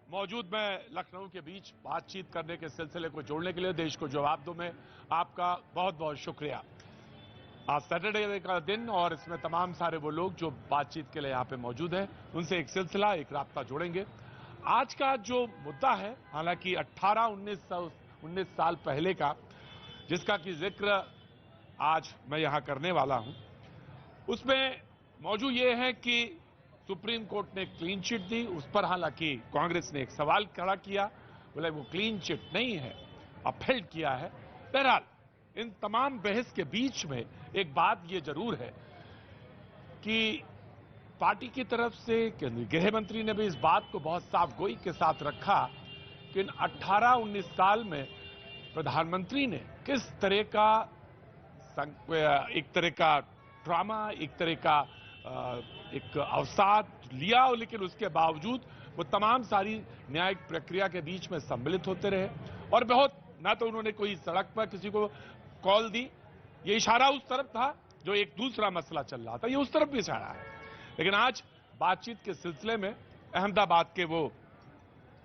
मौजूद मैं लखनऊ के बीच बातचीत करने के सिलसिले को जोड़ने के लिए देश को जवाब दो में आपका बहुत बहुत शुक्रिया। आज सैटरडे का दिन और इसमें तमाम सारे वो लोग जो बातचीत के लिए यहाँ पे मौजूद हैं, उनसे एक सिलसिला, एक राब्ता जोड़ेंगे। आज का जो मुद्दा है, हालांकि 18-19 साल पहले का, जिसका कि जिक्र आज मैं यहाँ करने वाला हूँ, उसमें मौजू ये है कि सुप्रीम कोर्ट ने क्लीन चिट दी। उस पर हालांकि कांग्रेस ने एक सवाल खड़ा किया, बोले वो क्लीन चिट नहीं है, अपहेल्ड किया है। बहरहाल इन तमाम बहस के बीच में एक बात ये जरूर है कि पार्टी की तरफ से केंद्रीय गृह मंत्री ने भी इस बात को बहुत साफ गोई के साथ रखा कि इन 18-19 साल में प्रधानमंत्री ने किस तरह का एक तरह का ड्रामा, एक तरह का एक अवसाद लिया, लेकिन उसके बावजूद वो तमाम सारी न्यायिक प्रक्रिया के बीच में सम्मिलित होते रहे। और बहुत ना तो उन्होंने कोई सड़क पर किसी को कॉल दी, ये इशारा उस तरफ था जो एक दूसरा मसला चल रहा था, ये उस तरफ भी इशारा है। लेकिन आज बातचीत के सिलसिले में अहमदाबाद के वो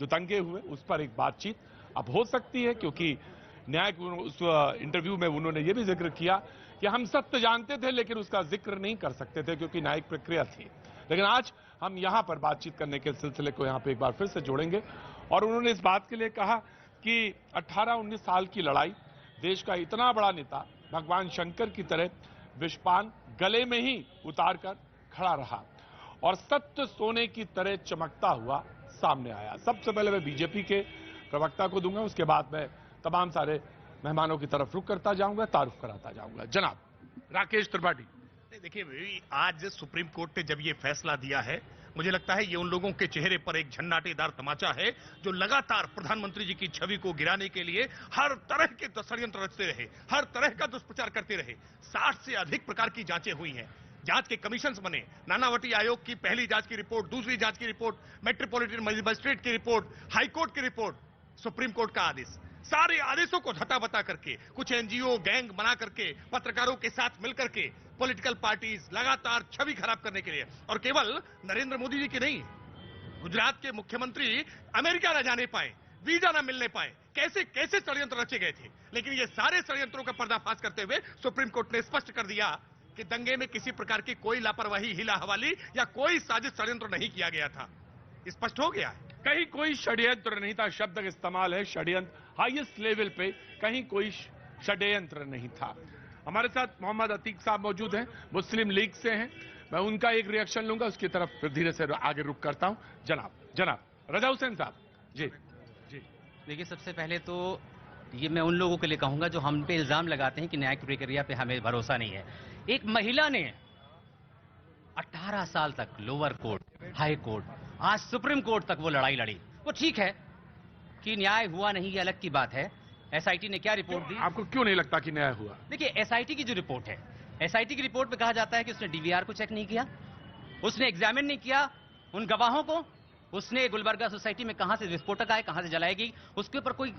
जो दंगे हुए, उस पर एक बातचीत अब हो सकती है, क्योंकि न्यायिक उस इंटरव्यू में उन्होंने ये भी जिक्र किया कि हम सत्य जानते थे लेकिन उसका जिक्र नहीं कर सकते थे क्योंकि न्यायिक प्रक्रिया थी। लेकिन आज हम यहां पर बातचीत करने के सिलसिले को यहां पे एक बार फिर से जोड़ेंगे। और उन्होंने इस बात के लिए कहा कि 18-19 साल की लड़ाई, देश का इतना बड़ा नेता भगवान शंकर की तरह विषपान गले में ही उतार कर खड़ा रहा और सत्य सोने की तरह चमकता हुआ सामने आया। सबसे पहले मैं बीजेपी के प्रवक्ता को दूंगा, उसके बाद मैं तमाम सारे मेहमानों की तरफ रुख करता जाऊंगा, तारुफ कराता जाऊंगा। जनाब राकेश त्रिपाठी। देखिए, आज सुप्रीम कोर्ट ने जब ये फैसला दिया है, मुझे लगता है ये उन लोगों के चेहरे पर एक झन्नाटेदार तमाचा है जो लगातार प्रधानमंत्री जी की छवि को गिराने के लिए हर तरह के षड्यंत्र रचते रहे, हर तरह का दुष्प्रचार करते रहे। 60 से अधिक प्रकार की जांचें हुई हैं, जांच के कमीशन बने, नानावटी आयोग की पहली जांच की रिपोर्ट, दूसरी जांच की रिपोर्ट, मेट्रोपॉलिटन मजिस्ट्रेट की रिपोर्ट, हाईकोर्ट की रिपोर्ट, सुप्रीम कोर्ट का आदेश। सारे आदेशों को धता करके, कुछ एनजीओ गैंग बना करके, पत्रकारों के साथ मिलकर के, पॉलिटिकल पार्टीज लगातार छवि खराब करने के लिए, और केवल नरेंद्र मोदी जी की नहीं, गुजरात के मुख्यमंत्री अमेरिका न जाने पाए, वीजा न मिलने पाए, कैसे कैसे षड्यंत्र रचे गए थे। लेकिन ये सारे षड्यंत्रों का पर्दाफाश करते हुए सुप्रीम कोर्ट ने स्पष्ट कर दिया कि दंगे में किसी प्रकार की कोई लापरवाही, हिला हवाली या कोई साजिश षड्यंत्र नहीं किया गया था। स्पष्ट हो गया है, कहीं कोई षड्यंत्र नहीं था। शब्द का इस्तेमाल है षड्यंत्र, हाईएस्ट लेवल पे कहीं कोई षड्यंत्र नहीं था। हमारे साथ मोहम्मद अतीक साहब मौजूद हैं, मुस्लिम लीग से हैं। मैं उनका एक रिएक्शन लूंगा, उसकी तरफ फिर धीरे से आगे रुक करता हूं। जनाब रजा हुसैन साहब। जी जी। देखिए, सबसे पहले तो ये मैं उन लोगों के लिए कहूंगा जो हम पे इल्जाम लगाते हैं कि न्यायिक प्रक्रिया पे हमें भरोसा नहीं है। एक महिला ने 18 साल तक लोअर कोर्ट, हाई कोर्ट, आज सुप्रीम कोर्ट तक वो लड़ाई लड़ी। वो ठीक है कि न्याय हुआ नहीं, ये अलग की बात है। एसआईटी ने क्या रिपोर्ट दी? आपको क्यों नहीं लगता कि न्याय हुआ? देखिए, एसआईटी की जो रिपोर्ट है, एसआईटी की रिपोर्ट में कहा जाता है कि उसने डीवीआर को चेक नहीं किया, उसने एग्जामिन नहीं किया उन गवाहों को, उसने गुलबर्गा सोसाइटी में कहां से विस्फोटक आए, कहां से जलाए गई, उसके ऊपर कोई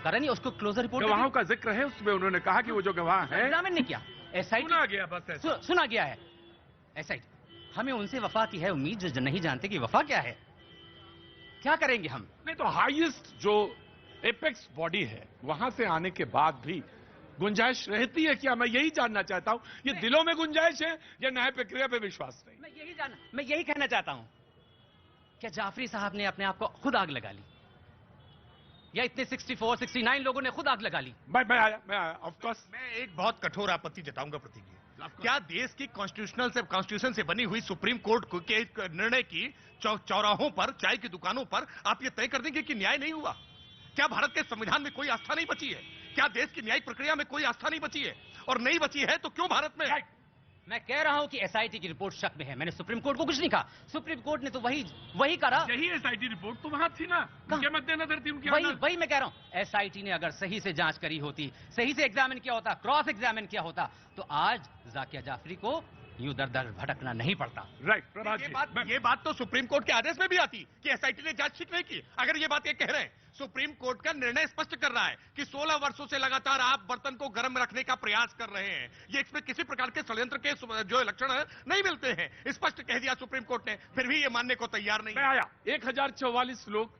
कारण नहीं, उसको क्लोजर रिपोर्ट। गवाहों का जिक्र है उसमें, उन्होंने कहा कि वो जो गवाह है एग्जामिन नहीं किया। एसआईटी सुना गया, बस सुना गया है। एसआईटी, हमें उनसे वफा की है उम्मीद जो नहीं जानते कि वफा क्या है। क्या करेंगे हम? नहीं तो हाईएस्ट जो एपेक्स बॉडी है, वहां से आने के बाद भी गुंजाइश रहती है क्या? मैं यही जानना चाहता हूं। ये दिलों में गुंजाइश है या न्याय प्रक्रिया पे विश्वास नहीं? मैं यही कहना चाहता हूं, क्या जाफरी साहब ने अपने आप को खुद आग लगा ली, या इतने 64, 69 लोगों ने खुद आग लगा ली? मैं आया ऑफ कोर्स। मैं एक बहुत कठोर आपत्ति जताऊंगा प्रतिज्ञा। क्या देश की कॉन्स्टिट्यूशन से बनी हुई सुप्रीम कोर्ट के निर्णय की चौराहों पर, चाय की दुकानों पर आप ये तय कर देंगे कि न्याय नहीं हुआ? क्या भारत के संविधान में कोई आस्था नहीं बची है? क्या देश की न्यायिक प्रक्रिया में कोई आस्था नहीं बची है? और नहीं बची है तो क्यों भारत में? मैं कह रहा हूं कि एसआईटी की रिपोर्ट शक में है। मैंने सुप्रीम कोर्ट को कुछ नहीं कहा। सुप्रीम कोर्ट ने तो वही करा। यही एसआईटी रिपोर्ट तो वहां थी ना, उनके मद्देनजर थी उनकी। वही मैं कह रहा हूं, एसआईटी ने अगर सही से जांच करी होती, सही से एग्जामिन किया होता, क्रॉस एग्जामिन किया होता, तो आज जाकिया जाफरी को यूं दर दर भटकना नहीं पड़ता। राइट। ये बात तो सुप्रीम कोर्ट के आदेश में भी आती कि एसआईटी ने जांच ठीक नहीं की। अगर ये बात ये कह रहे हैं, सुप्रीम कोर्ट का निर्णय स्पष्ट कर रहा है कि 16 वर्षों से लगातार आप बर्तन को गर्म रखने का प्रयास कर रहे हैं, ये इसमें किसी प्रकार के षड्यंत्र के जो लक्षण नहीं मिलते हैं, स्पष्ट कह दिया सुप्रीम कोर्ट ने, फिर भी ये मानने को तैयार नहीं। मैं आया 1044 लोग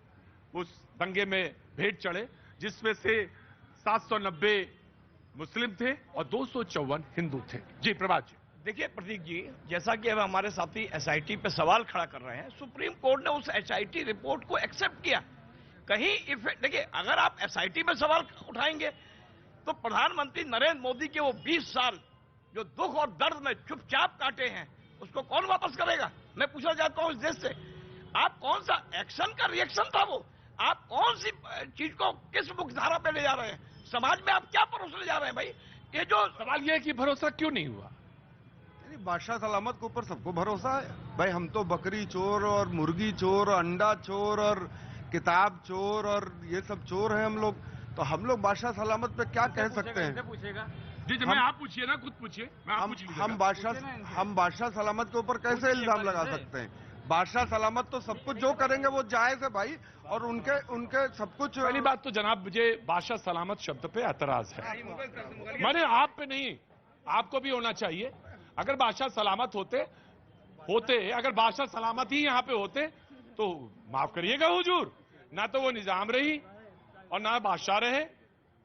उस दंगे में भेंट चढ़े, जिसमें से 790 मुस्लिम थे और 254 हिंदू थे। जी प्रभात जी। देखिए प्रतीक जी, जैसा कि अब हमारे साथी एसआईटी पे सवाल खड़ा कर रहे हैं, सुप्रीम कोर्ट ने उस एसआईटी रिपोर्ट को एक्सेप्ट किया। कहीं इफेक्ट देखिए, अगर आप एसआईटी पे सवाल उठाएंगे तो प्रधानमंत्री नरेंद्र मोदी के वो 20 साल जो दुख और दर्द में चुपचाप काटे हैं, उसको कौन वापस करेगा? मैं पूछना चाहता हूं इस देश से, आप कौन सा एक्शन का रिएक्शन था वो? आप कौन सी चीज को किस मुख्यधारा पे ले जा रहे हैं? समाज में आप क्या परोसने जा रहे हैं भाई? ये जो सवाल यह है कि भरोसा क्यों नहीं हुआ? बादशाह सलामत के ऊपर सबको भरोसा है भाई। हम तो बकरी चोर और मुर्गी चोर और अंडा चोर और किताब चोर और ये सब चोर हैं हम लोग, तो हम लोग बादशाह सलामत पे क्या कह सकते हैं? जी जी, मैं आप पूछिए ना, खुद पूछिए। हम बादशाह सलामत के ऊपर कैसे इल्जाम लगा सकते हैं? बादशाह सलामत तो सब कुछ जो करेंगे वो जायज है भाई, और उनके सब कुछ। पहली बात तो जनाब, मुझे बादशाह सलामत शब्द पे एतराज है। मैंने आप पे नहीं, आपको भी होना चाहिए। अगर बादशाह सलामत होते अगर बादशाह सलामत ही यहाँ पे होते तो माफ करिएगा हुजूर, ना तो वो निजाम रही और ना बादशाह रहे।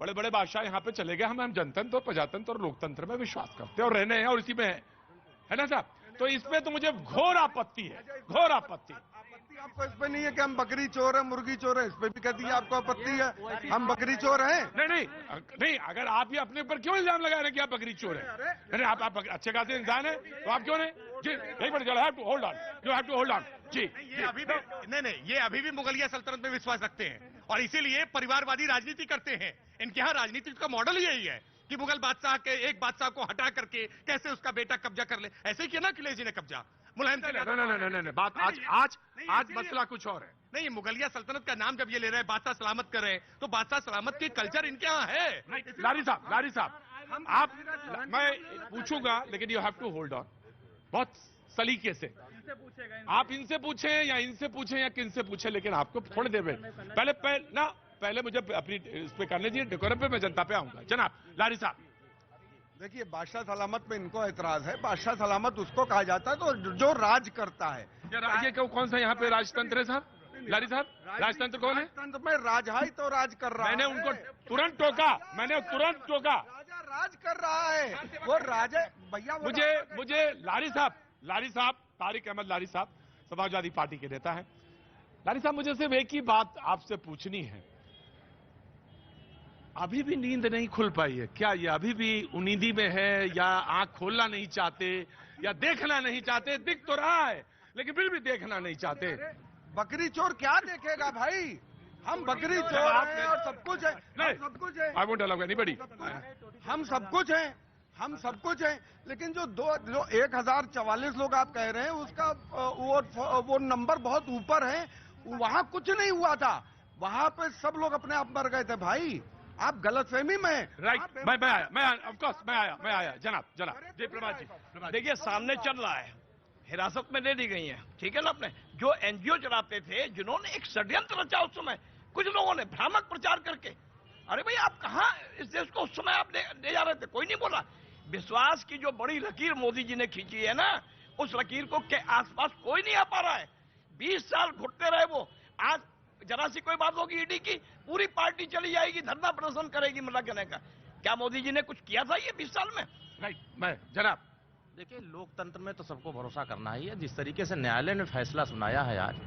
बड़े बड़े बादशाह यहाँ पे चले गए। हम जनतंत्र, प्रजातंत्र और लोकतंत्र में विश्वास करते हैं और रहने हैं और इसी में है ना साहब? तो इसमें तो मुझे घोर आपत्ति है, घोर आपत्ति। आपको इस पे नहीं है कि हम बकरी चोर है, मुर्गी चोर है, इस पे भी कह दिया आपको आपत्ति है? हम बकरी चोर हैं? नहीं, अगर आप ही अपने ऊपर क्यों इल्जाम लगा रहे हैं कि आप बकरी चोर हैं? नहीं, आप अच्छे खासे इंसान हैं, तो आप क्यों नहीं? जी एक minute, you have to hold on. जी ये अभी भी ये अभी भी मुगलिया सल्तनत में विश्वास रखते हैं और इसीलिए परिवारवादी राजनीति करते हैं। इनके यहाँ राजनीति का मॉडल ही यही है कि मुगल बादशाह के एक बादशाह को हटा करके कैसे उसका बेटा कब्जा कर ले। ऐसे ही किया ना अखिलेश जी ने कब्जा मुलायम सिंह। नहीं, बात आज मसला कुछ और है। नहीं, मुगलिया सल्तनत का नाम जब ये ले रहे हैं, बादशाह सलामत कर रहे हैं, तो बादशाह सलामत की कल्चर इनके यहाँ है। लारी साहब, आप मैं पूछूंगा, लेकिन you have to hold on बहुत सलीके से। आप इनसे पूछें या इनसे पूछें या किनसे पूछें, लेकिन आपको थोड़ी देर में पहले मुझे अपनी इस पे करने दीजिए, डेकोरम पे मैं जनता पे आऊंगा। जनाब लारी साहब, देखिए बादशाह सलामत पे इनको ऐतराज है। बादशाह सलामत उसको कहा जाता है तो जो राज करता है। ये कौन सा यहाँ पे राजतंत्र है साहब? लारी साहब, राजतंत्र कौन है? राजतंत्र में राजा ही तो राज कर रहा है। मैंने उनको तुरंत टोका। राजा राज कर रहा है, वो राजा भैया। मुझे लारी साहब तारिक अहमद लारी साहब समाजवादी पार्टी के नेता हैं। लारी साहब, मुझे सिर्फ एक ही बात आपसे पूछनी है। अभी भी नींद नहीं खुल पाई है क्या? ये अभी भी उनींदी में है या आंख खोलना नहीं चाहते या देखना नहीं चाहते? दिख तो रहा है लेकिन फिर भी देखना नहीं चाहते। बकरी चोर क्या देखेगा भाई? हम बकरी चोर हैं और सब कुछ है, सब कुछ है। I won't allow anybody. हम सब कुछ हैं, लेकिन जो 1044 लोग आप कह रहे हैं उसका वो नंबर बहुत ऊपर है। वहां कुछ नहीं हुआ था, वहां पे सब लोग अपने आप मर गए थे भाई। आप गलतफहमी में। राइट, मैं आया जनाब जी प्रभात जी। देखिए सामने चल रहा है, हिरासत में ले ली गई है, ठीक है ना? अपने जो एनजीओ चलाते थे, जिन्होंने एक षड्यंत्र रचा उस समय, कुछ लोगों ने भ्रामक प्रचार करके, अरे भाई आप कहां इस देश को उस समय आप ले जा रहे थे? कोई नहीं बोला। विश्वास की जो बड़ी लकीर मोदी जी ने खींची है ना, उस लकीर को के आसपास कोई नहीं आ पा रहा है। 20 साल घुटते रहे वो। आज जरा सी कोई बात होगी ईडी की, पूरी पार्टी चली जाएगी, धरना प्रदर्शन करेगी मना कहने का। क्या मोदी जी ने कुछ किया था ये 20 साल में? राइट, मैं जनाब देखिए, लोकतंत्र में तो सबको भरोसा करना ही है। जिस तरीके से न्यायालय ने फैसला सुनाया है आज,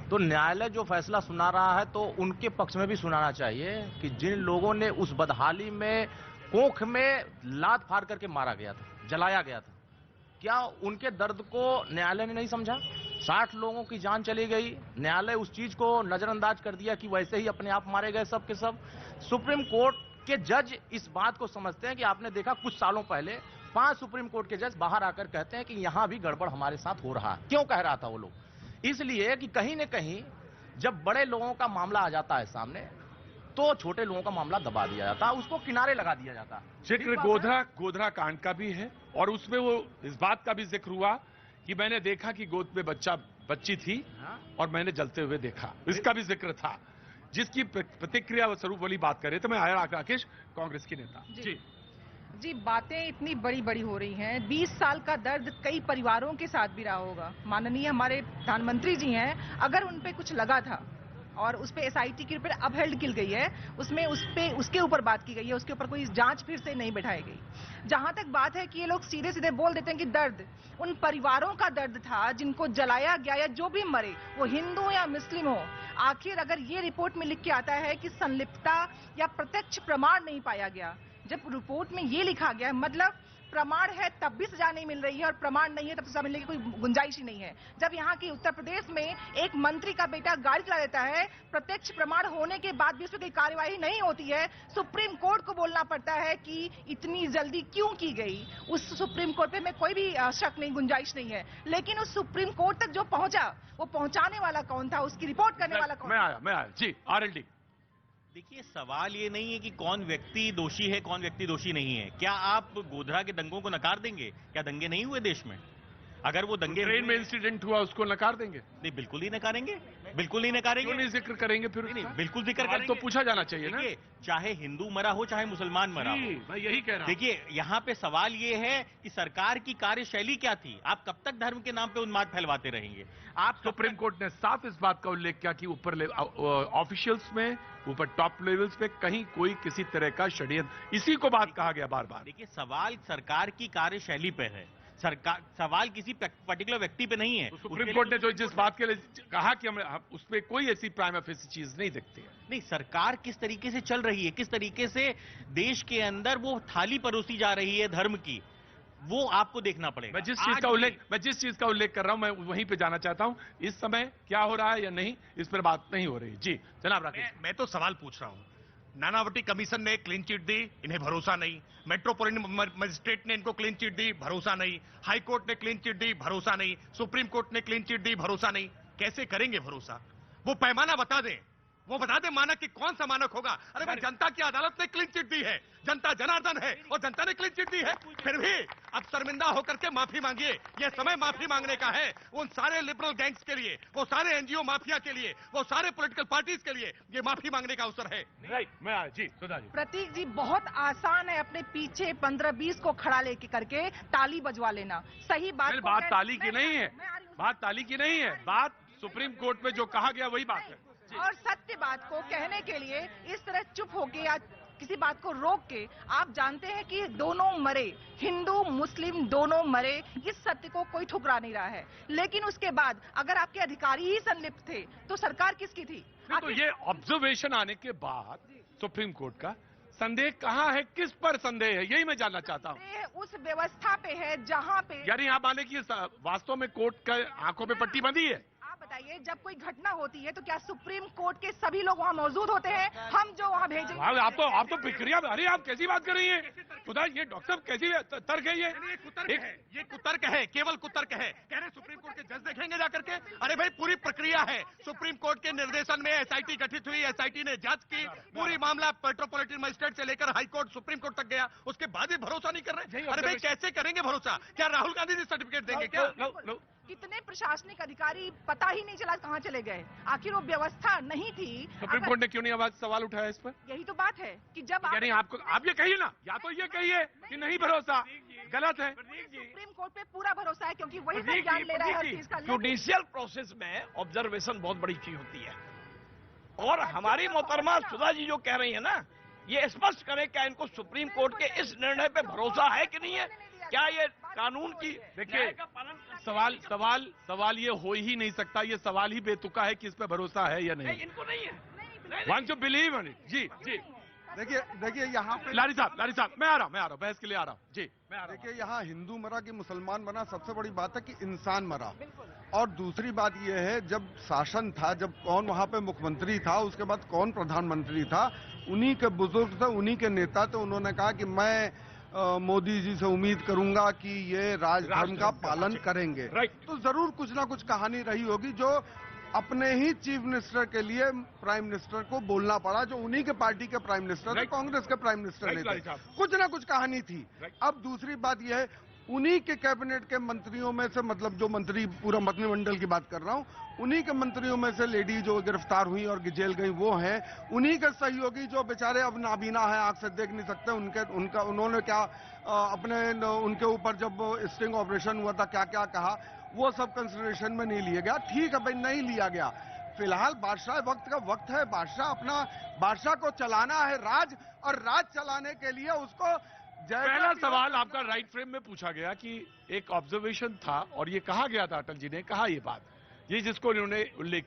तो न्यायालय जो फैसला सुना रहा है तो उनके पक्ष में भी सुनाना चाहिए कि जिन लोगों ने उस बदहाली में कोख में लात फाड़ करके मारा गया था, जलाया गया था, क्या उनके दर्द को न्यायालय ने नहीं समझा? 60 लोगों की जान चली गई, न्यायालय उस चीज को नजरअंदाज कर दिया कि वैसे ही अपने आप मारे गए सब के सब। सुप्रीम कोर्ट के जज इस बात को समझते हैं कि आपने देखा कुछ सालों पहले 5 सुप्रीम कोर्ट के जज बाहर आकर कहते हैं कि यहां भी गड़बड़ हमारे साथ हो रहा है। क्यों कह रहा था वो लोग? इसलिए कि कहीं न कहीं जब बड़े लोगों का मामला आ जाता है सामने, तो छोटे लोगों का मामला दबा दिया जाता है, उसको किनारे लगा दिया जाता है। जिक्र गोधरा कांड का भी है और उसमें वो इस बात का भी जिक्र हुआ कि मैंने देखा कि गोद में बच्ची थी और मैंने जलते हुए देखा, इसका भी जिक्र था, जिसकी प्रतिक्रिया स्वरूप वाली बात कर रहे थे। मैं आया राकेश, कांग्रेस की नेता। जी, बातें इतनी बड़ी बड़ी हो रही हैं। 20 साल का दर्द कई परिवारों के साथ भी रहा होगा। माननीय हमारे प्रधानमंत्री जी हैं, अगर उन पे कुछ लगा था और उस पे एसआईटी की रिपोर्ट अपहेल्ड की गई है, उसमें उसके ऊपर बात की गई है, उसके ऊपर कोई जांच फिर से नहीं बैठाई गई। जहां तक बात है कि ये लोग सीधे सीधे बोल देते हैं कि दर्द उन परिवारों का दर्द था जिनको जलाया गया या जो भी मरे, वो हिंदू या मुस्लिम हो। आखिर अगर ये रिपोर्ट में लिख के आता है कि संलिप्तता या प्रत्यक्ष प्रमाण नहीं पाया गया, जब रिपोर्ट में ये लिखा गया है मतलब प्रमाण है तब भी सजा नहीं मिल रही है और प्रमाण नहीं है तब सजा मिलने की कोई गुंजाइश ही नहीं है। जब यहाँ की उत्तर प्रदेश में एक मंत्री का बेटा गाड़ी चला देता है, प्रत्यक्ष प्रमाण होने के बाद भी उस पर कोई कार्यवाही नहीं होती है, सुप्रीम कोर्ट को बोलना पड़ता है कि इतनी जल्दी क्यों की गई। उस सुप्रीम कोर्ट पे में कोई भी शक नहीं, गुंजाइश नहीं है, लेकिन उस सुप्रीम कोर्ट तक जो पहुंचा वो पहुंचाने वाला कौन था, उसकी रिपोर्ट करने वाला कौन? मैं आया जी। आरएलडी, देखिए, सवाल ये नहीं है कि कौन व्यक्ति दोषी है, कौन व्यक्ति दोषी नहीं है। क्या आप गोधरा के दंगों को नकार देंगे? क्या दंगे नहीं हुए देश में? अगर वो दंगे ट्रेन में इंसिडेंट हुआ उसको नकार देंगे? नहीं, बिल्कुल ही नकारेंगे, बिल्कुल नहीं नकारेंगे। क्यों नहीं जिक्र करेंगे फिर? नहीं, बिल्कुल जिक्र सवाल करेंगे। तो पूछा जाना चाहिए ना। चाहे हिंदू मरा हो, चाहे मुसलमान मरा हो। मैं यही कह रहा हूं। देखिए, यहाँ पे सवाल ये है कि सरकार की कार्यशैली क्या थी। आप कब तक धर्म के नाम पे उन्माद फैलवाते रहेंगे? आप सुप्रीम कोर्ट ने साफ इस बात का उल्लेख किया कि ऊपर ऑफिशियल्स में, ऊपर टॉप लेवल्स पे कहीं कोई किसी तरह का षड्यंत्र, इसी को बात कहा गया बार बार। देखिए, सवाल सरकार की कार्यशैली पे है, सरकार सवाल किसी पर्टिकुलर व्यक्ति पे नहीं है। तो सुप्रीम कोर्ट ने जो जिस बात के लिए कहा कि हम उस पर कोई ऐसी प्राइम ऑफिस चीज नहीं दिखती है। नहीं, सरकार किस तरीके से चल रही है, किस तरीके से देश के अंदर वो थाली परोसी जा रही है धर्म की, वो आपको देखना पड़ेगा। मैं जिस चीज का उल्लेख कर रहा हूं, मैं वहीं पे जाना चाहता हूं। इस समय क्या हो रहा है या नहीं, इस पर बात नहीं हो रही। जी जनाब राकेश। मैं तो सवाल पूछ रहा हूं। नानावटी कमीशन ने क्लीन चिट दी, इन्हें भरोसा नहीं। मेट्रोपॉलिटन मजिस्ट्रेट ने इनको क्लीन चिट दी, भरोसा नहीं। हाई कोर्ट ने क्लीन चिट दी, भरोसा नहीं। सुप्रीम कोर्ट ने क्लीन चिट दी, भरोसा नहीं। कैसे करेंगे भरोसा? वो पैमाना बता दें, वो बता दें मानक कि कौन सा मानक होगा। अरे भाई, जनता की अदालत ने क्लीन चिट दी है, जनता जनार्दन है और जनता ने क्लीन चिट दी है। फिर भी अब शर्मिंदा होकर के माफी मांगिए। यह समय माफी मांगने का है उन सारे लिबरल गैंग्स के लिए, वो सारे एनजीओ माफिया के लिए, वो सारे पॉलिटिकल पार्टीज के लिए ये माफी मांगने का अवसर है। राइट, मैं आया जी। सुधा जी। प्रतीक जी, बहुत आसान है अपने पीछे 15-20 को खड़ा लेके करके ताली बजवा लेना। सही बात बात ताली की नहीं है, बात ताली की नहीं है, बात सुप्रीम कोर्ट में जो कहा गया वही बात है। और सत्य बात को कहने के लिए इस तरह चुप होके या किसी बात को रोक के, आप जानते हैं कि दोनों मरे, हिंदू मुस्लिम दोनों मरे, इस सत्य को कोई ठुकरा नहीं रहा है। लेकिन उसके बाद अगर आपके अधिकारी ही संलिप्त थे तो सरकार किसकी थी? तो ये ऑब्जर्वेशन आने के बाद सुप्रीम कोर्ट का संदेह कहाँ है, किस पर संदेह है, यही मैं जानना चाहता हूँ। उस व्यवस्था पे है जहाँ पे, यानी आप माने कि वास्तव में कोर्ट का आंखों पे पट्टी बंधी है। बताइए, जब कोई घटना होती है तो क्या सुप्रीम कोर्ट के सभी लोग वहाँ मौजूद होते हैं? हम जो वहाँ भेजेंगे। आप तो प्रक्रिया, अरे आप कैसी बात कर रही हैं? खुदा, ये डॉक्टर साहब कैसी तर्क है? ये कुतर्क है, केवल कुतर्क है। कह रहे सुप्रीम कोर्ट के जज देखेंगे जाकर के। अरे भाई, पूरी प्रक्रिया है। सुप्रीम कोर्ट के निर्देशन में एसआईटी गठित हुई, एसआईटी ने जांच की, पूरी मामला मेट्रोपॉलिटन मजिस्ट्रेट से लेकर हाई कोर्ट, सुप्रीम कोर्ट तक गया। उसके बाद भी भरोसा नहीं कर रहे। अरे भाई, कैसे करेंगे भरोसा? क्या राहुल गांधी जी सर्टिफिकेट देंगे क्या? कितने प्रशासनिक अधिकारी पता ही नहीं चला कहाँ चले गए। आखिर वो व्यवस्था नहीं थी। सुप्रीम कोर्ट ने क्यों नहीं आवाज सवाल उठाया इस पर? यही तो बात है कि जब यानी आप ये कहिए ना, या तो ये कहिए कि नहीं भरोसा, गलत है। सुप्रीम कोर्ट पे पूरा भरोसा है क्योंकि वही संज्ञान ले रहा है हर चीज का। जुडिशियल प्रोसेस में ऑब्जर्वेशन बहुत बड़ी चीज होती है। और हमारी मोहतरमा सुधा जी जो कह रही है ना, ये स्पष्ट करें क्या इनको सुप्रीम कोर्ट के इस निर्णय पे भरोसा है कि नहीं है? क्या ये कानून की, देखिए, सवाल ये हो ही नहीं सकता। ये सवाल ही बेतुका है कि इस पे भरोसा है या नहीं। इनको नहीं है। Want to believe in it. जी जी। देखिए यहाँ पे लारी साहब, मैं आ रहा हूँ, बहस के लिए आ रहा हूँ। जी, मैं आ रहा हूँ। देखिए, यहाँ हिंदू मरा कि मुसलमान मरा, सबसे बड़ी बात है कि इंसान मरा। और दूसरी बात यह है, जब शासन था, जब कौन वहाँ पे मुख्यमंत्री था, उसके बाद कौन प्रधानमंत्री था, उन्हीं के बुजुर्ग थे, उन्हीं के नेता थे। उन्होंने कहा कि मैं मोदी जी से उम्मीद करूंगा कि ये राजधर्म का पालन करेंगे। तो जरूर कुछ ना कुछ कहानी रही होगी जो अपने ही चीफ मिनिस्टर के लिए प्राइम मिनिस्टर को बोलना पड़ा, जो उन्हीं के पार्टी के प्राइम मिनिस्टर थे, कांग्रेस के प्राइम मिनिस्टर नहीं थे। कुछ ना कुछ कहानी थी। अब दूसरी बात यह है, उन्हीं के कैबिनेट के मंत्रियों में से, मतलब जो मंत्री, पूरा मंत्रिमंडल की बात कर रहा हूं, उन्हीं के मंत्रियों में से लेडी जो गिरफ्तार हुई और जेल गई वो हैं। उन्हीं के सहयोगी जो बेचारे अब नाबीना है, आंख से देख नहीं सकते, उन्होंने क्या उनके ऊपर जब स्टिंग ऑपरेशन हुआ था क्या क्या कहा, वो सब कंसिडरेशन में नहीं लिया गया। ठीक है भाई, नहीं लिया गया, फिलहाल बादशाह वक्त का वक्त है। बादशाह को चलाना है राज, और राज चलाने के लिए उसको पहला सवाल आपका राइट फ्रेम में पूछा गया कि एक ऑब्जर्वेशन था और ये कहा गया था, अटल जी ने कहा ये बात, ये जिसको उन्होंने उल्लेख